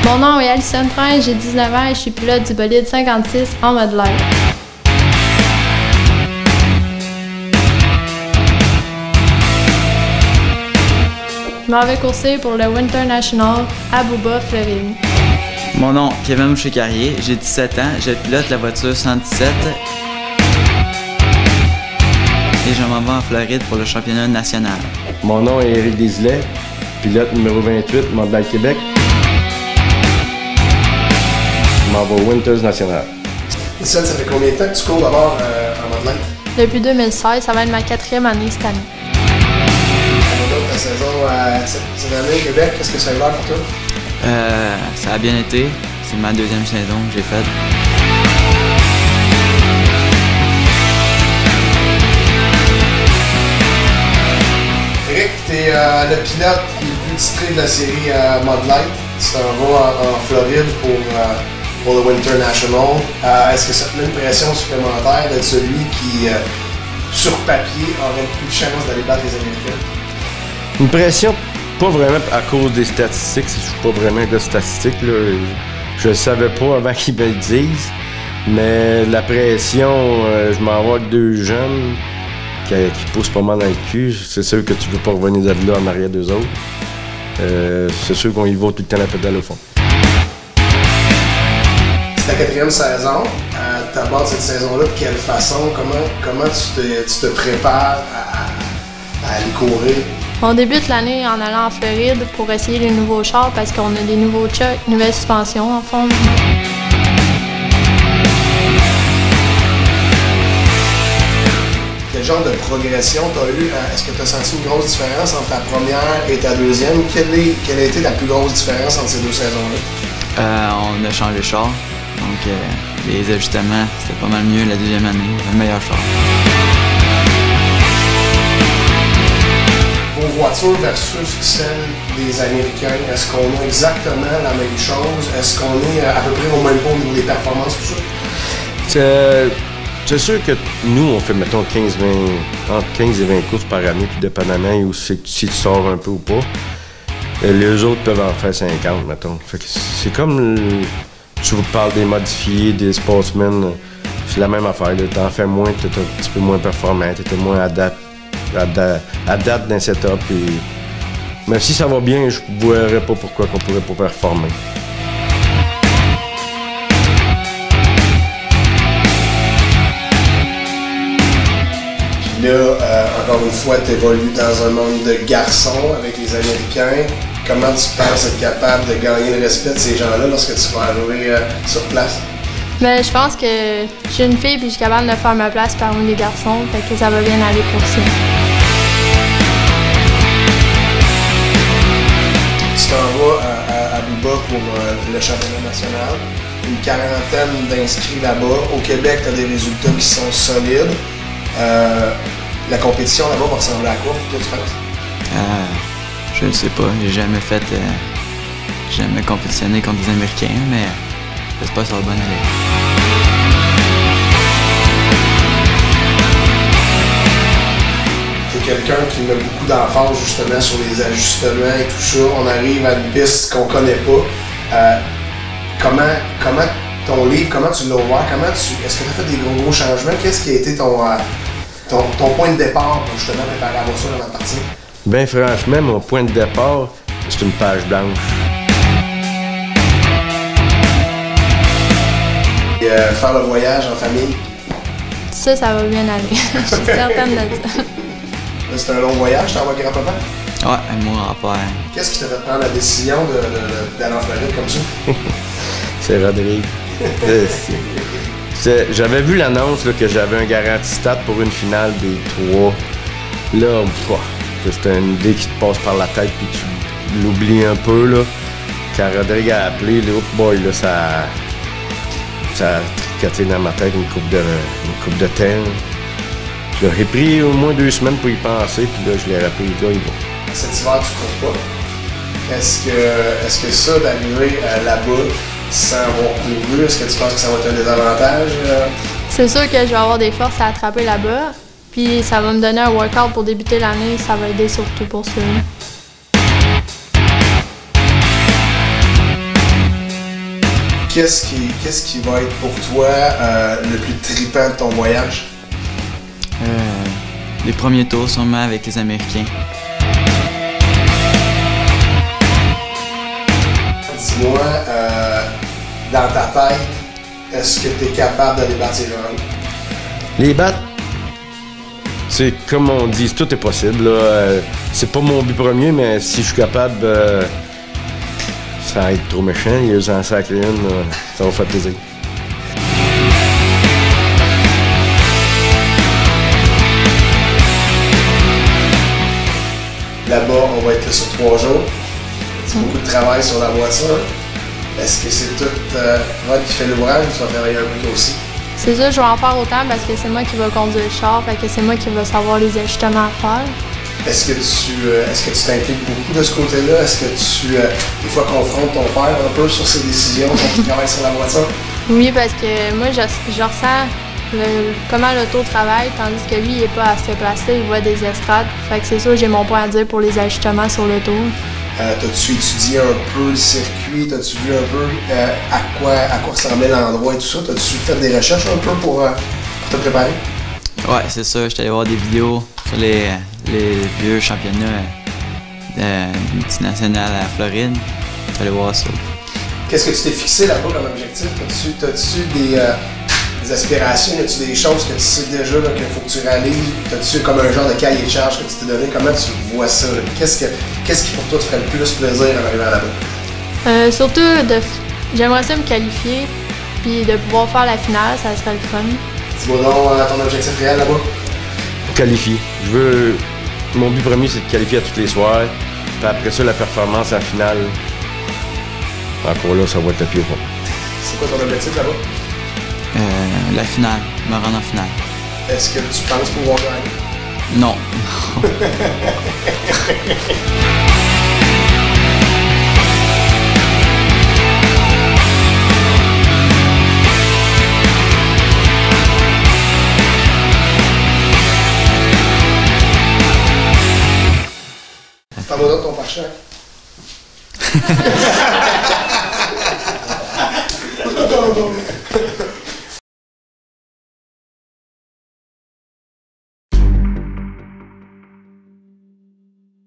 Mon nom est Alison Train, j'ai 19 ans et je suis pilote du bolide 56 en mode live. Je m'en vais courser pour le Winter National à Bouba, Floride. Mon nom, Kevin Mouché-Carrier, j'ai 17 ans, je pilote la voiture 117 et je m'en vais en Floride pour le championnat national. Mon nom est Éric Desilets, pilote numéro 28, Mode Light Québec. Je m'en vais au Winters National. Alison, ça fait combien de temps que tu cours d'abord en Mode Light? Depuis 2016, ça va être ma 4e année cette année. Ta saison cette année au Québec, qu'est-ce que ça a l'air pour toi? Ça a bien été. C'est ma 2e saison que j'ai faite. Éric, tu es le pilote le plus titré de la série Mode Light. Tu t'en vas en Floride pour le Winter National. Est-ce que ça te met une pression supplémentaire d'être celui qui, sur papier, aurait plus de chance d'aller battre les Américains? Une pression, pas vraiment à cause des statistiques, je suis pas vraiment de statistiques, là. Je le savais pas avant qu'ils me le disent, mais la pression, je m'en vais avec 2 jeunes qui poussent pas mal dans le cul, c'est sûr que tu veux pas revenir de là en arrière d'eux autres. C'est sûr qu'on y va tout le temps la pédale au fond. C'est ta 4e saison. Tu abordes cette saison-là de quelle façon? Comment tu te prépares à aller courir? On débute l'année en allant en Floride pour essayer les nouveaux chars parce qu'on a des nouveaux chocs, nouvelles suspensions en fond. Quel genre de progression tu as eu? Est-ce que tu as senti une grosse différence entre ta première et ta 2e? Quelle a été la plus grosse différence entre ces 2 saisons-là? On a changé de char, donc les ajustements, c'était pas mal mieux la 2e année, le meilleur char. Vos voitures versus celles des Américains, est-ce qu'on a exactement la même chose? Est-ce qu'on est à peu près au même point au niveau des performances, tout ça? C'est sûr que nous, on fait, mettons, entre 15 et 20 courses par année, puis dépendamment où si tu sors un peu ou pas. Les autres peuvent en faire 50, mettons. Fait que c'est comme, tu vous parles des modifiés, des sportsmen, c'est la même affaire. T'en fais moins, t'es un petit peu moins performant, t'es moins adapté. À date d'un setup. Mais si ça va bien, je ne verrais pas pourquoi on pourrait pas performer. Puis là, encore une fois, tu évolues dans un monde de garçons avec les Américains. Comment tu penses être capable de gagner le respect de ces gens-là lorsque tu vas arriver sur place? Ben, je pense que je suis une fille et je suis capable de faire ma place parmi les garçons, fait que ça va bien aller pour ça. Tu t'en vas à Bouba pour le championnat national. Une 40aine d'inscrits là-bas. Au Québec, tu as des résultats qui sont solides. La compétition là-bas va ressembler à quoi pour toi, tu penses? Je ne sais pas, j'ai jamais jamais compétitionné contre des Américains, mais j'espère que ça va bien aller. Quelqu'un qui met beaucoup d'emphase justement sur les ajustements et tout ça. On arrive à une piste qu'on connaît pas. Comment ton livre, comment tu l'as ouvert? Est-ce que tu as fait des gros changements? Qu'est-ce qui a été ton point de départ pour justement préparer la voiture avant de partir? Bien franchement, mon point de départ, c'est une page blanche. Et, faire le voyage en famille? Ça va bien aller. Je suis certaine de ça. C'est un long voyage, t'en vas grand-papa? Ouais, avec mon grand-père. Qu'est-ce qui t'a fait prendre la décision d'aller en Floride comme ça? C'est Rodrigue. J'avais vu l'annonce que j'avais un garantie stat pour une finale des 3. Là, c'est une idée qui te passe par la tête puis tu l'oublies un peu. Là. Quand Rodrigue a appelé, là, ça a tricoté dans ma tête une coupe de temps. J'ai pris au moins 2 semaines pour y penser, puis là, je l'ai rappelé, il va. Cet hiver, tu cours pas. Est-ce que ça, d'arriver là-bas sans avoir couru, est-ce que tu penses que ça va être un désavantage? C'est sûr que je vais avoir des forces à attraper là-bas, puis ça va me donner un workout pour débuter l'année, ça va aider surtout pour ça. Qu'est-ce qui va être pour toi le plus trippant de ton voyage? Les premiers tours sûrement avec les Américains. Dis-moi, dans ta tête, est-ce que tu es capable de les bâtir un? Les battre, c'est comme on dit, tout est possible. Là. C'est pas mon but premier, mais si je suis capable, ça va être trop méchant. Il y a en sacré une, ça va faire plaisir. Là-bas, on va être là sur 3 jours. C'est beaucoup de travail sur la voiture. Est-ce que c'est tout Rod qui fait l'ouvrage ou tu vas travailler un peu toi aussi? C'est ça, je vais en faire autant parce que c'est moi qui vais conduire le char, fait que c'est moi qui vais savoir les ajustements à faire. Est-ce que tu t'impliques beaucoup de ce côté-là? Est-ce que tu, des fois, confrontes ton père un peu sur ses décisions quand tu travailles sur la voiture? Oui, parce que moi, je ressens comment l'auto travaille, tandis que lui, il n'est pas à se placer, il voit des estrades. Fait que c'est sûr, j'ai mon point à dire pour les ajustements sur l'auto. T'as-tu étudié un peu le circuit? T'as-tu vu un peu à quoi ressemblait l'endroit et tout ça? T'as-tu fait des recherches un peu pour te préparer? Ouais, c'est ça. J'étais allé voir des vidéos sur les vieux championnats multinationales à Floride. J'étais allé voir ça. Qu'est-ce que tu t'es fixé là-bas comme objectif? T'as-tu des aspirations? As-tu des choses que tu sais déjà qu'il faut que tu réalises? T'as-tu comme un genre de cahier de charge que tu t'es donné? Comment tu vois ça? Qu'est-ce qui pour toi te ferait le plus plaisir en arrivant là-bas? Surtout, j'aimerais ça me qualifier, puis de pouvoir faire la finale, ça serait le fun. Dis-moi donc ton objectif réel là-bas. Qualifier. Mon but premier, c'est de qualifier à tous les soirs. Puis après ça, la performance en finale. Encore là, ça va être le pied au fond. C'est quoi ton objectif là-bas? La finale, me rendre en finale. Est-ce que tu penses pouvoir gagner? Non. Parle-moi donc de ton pare-choc.